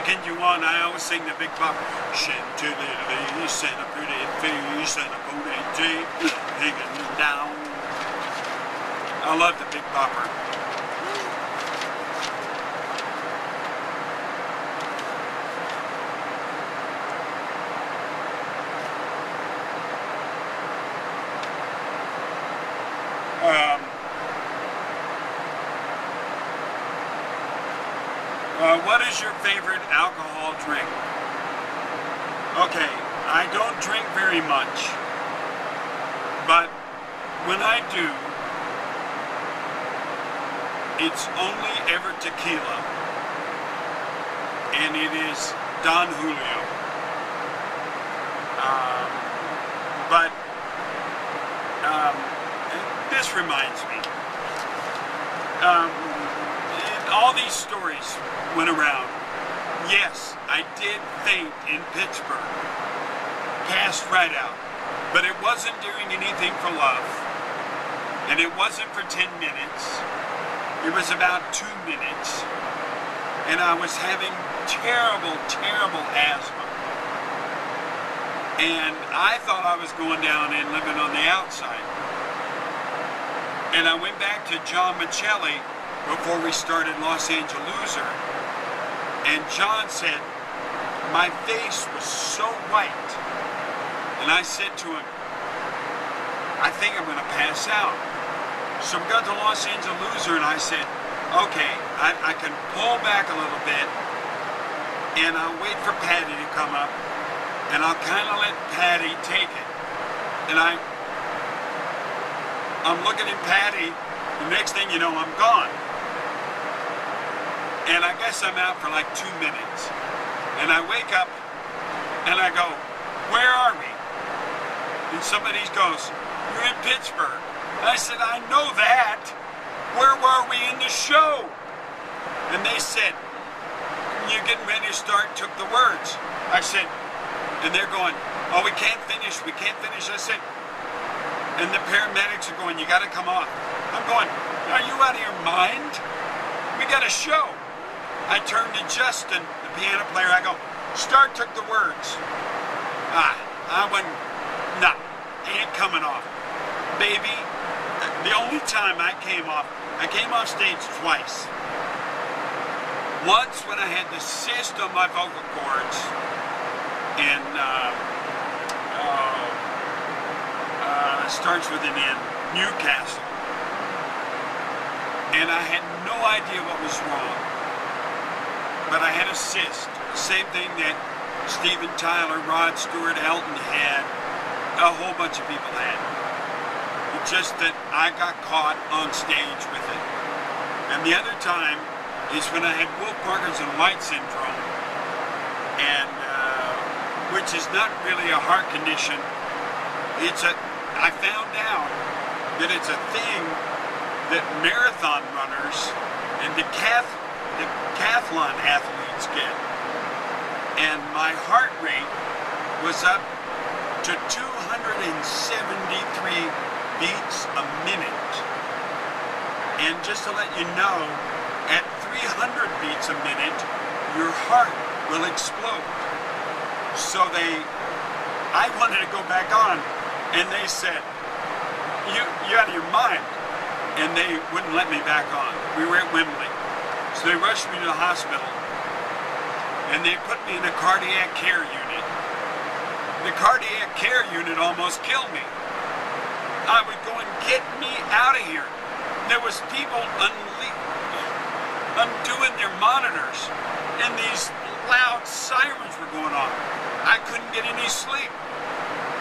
continue on, I always sing the Big Bopper. Chantilly, and a pretty face, and a booty tape hanging down. I love the Big Bopper. What is your favorite alcohol drink? Okay, I don't drink very much, but when I do, it's only ever tequila, and it is Don Julio. But this reminds me, all these stories went around. Yes, I did faint in Pittsburgh, passed right out, but it wasn't doing anything for love, and it wasn't for 10 minutes. It was about 2 minutes, and I was having terrible, terrible asthma. And I thought I was going down and living on the outside. And I went back to John Michelli before we started Los Angeloser, and John said, my face was so white. And I said to him, I think I'm going to pass out. So we got to Los Angeloser, and I said, okay, I can pull back a little bit, and I'll wait for Patty to come up, and I'll kind of let Patty take it. And I'm looking at Patty, the next thing you know, I'm gone. And I guess I'm out for like 2 minutes. And I wake up, and I go, where are we? And somebody goes, you're in Pittsburgh. I said, I know that. Where were we in the show? And they said, you're getting ready to start, took the words. I said, and they're going, oh, we can't finish. I said, and the paramedics are going, you got to come off. I'm going, are you out of your mind? We got a show. I turned to Justin, the piano player. I go, start, took the words. I went, nah, ain't coming off. Baby, the only time I came off stage twice. Once when I had the cyst on my vocal cords in, it starts with an N, Newcastle. And I had no idea what was wrong. But I had a cyst. Same thing that Steven Tyler, Rod Stewart, Elton had. A whole bunch of people had. It's just that I got caught on stage with it. And the other time is when I had Wolff-Parkinson-White syndrome, and which is not really a heart condition. I found out that it's a thing that marathon runners and decathlon athletes get. And my heart rate was up to 273 beats a minute. And just to let you know, at 300 beats a minute, your heart will explode. So I wanted to go back on, and they said, you out of your mind. And they wouldn't let me back on. We were at Wembley. So they rushed me to the hospital, and they put me in a cardiac care unit. The cardiac care unit almost killed me. I was going, get me out of here. There was people undoing their monitors, and these loud sirens were going on. I couldn't get any sleep.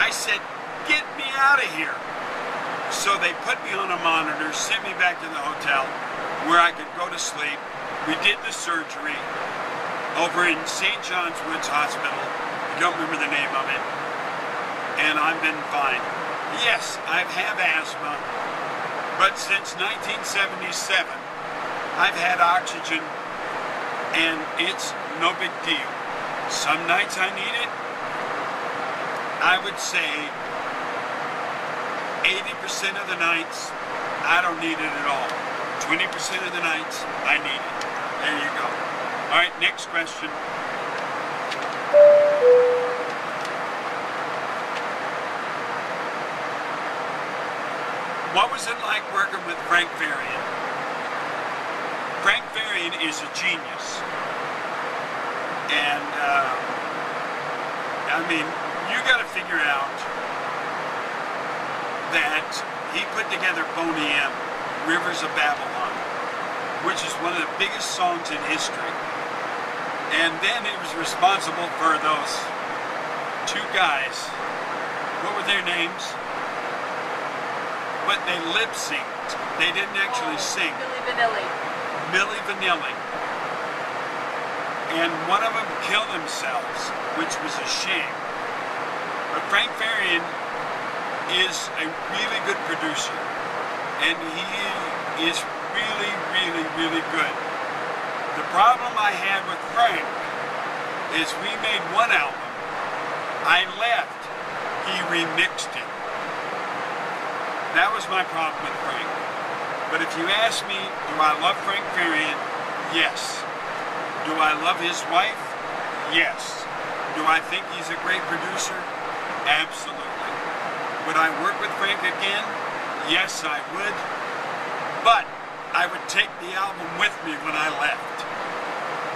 I said, get me out of here. So they put me on a monitor, sent me back to the hotel where I could go to sleep. We did the surgery over in St. John's Woods Hospital. I don't remember the name of it. And I've been fine. Yes, I have asthma, but since 1977, I've had oxygen, and it's no big deal. Some nights I need it. I would say 80% of the nights, I don't need it at all. 20% of the nights, I need it. There you go. All right, next question. What was it like working with Frank Farian? Frank Farian is a genius. And, I mean, you got to figure out that he put together Boney M, Rivers of Babylon, which is one of the biggest songs in history. And then he was responsible for those two guys. What were their names? But they lip synced. They didn't actually sing. Milli Vanilli. Milli Vanilli. And one of them killed themselves, which was a shame. But Frank Farian is a really good producer. And he is really, really, really good. The problem I had with Frank is we made one album. I left. He remixed it. That was my problem with Frank. But if you ask me, do I love Frank Farian? Yes. Do I love his wife? Yes. Do I think he's a great producer? Absolutely. Would I work with Frank again? Yes, I would. But I would take the album with me when I left.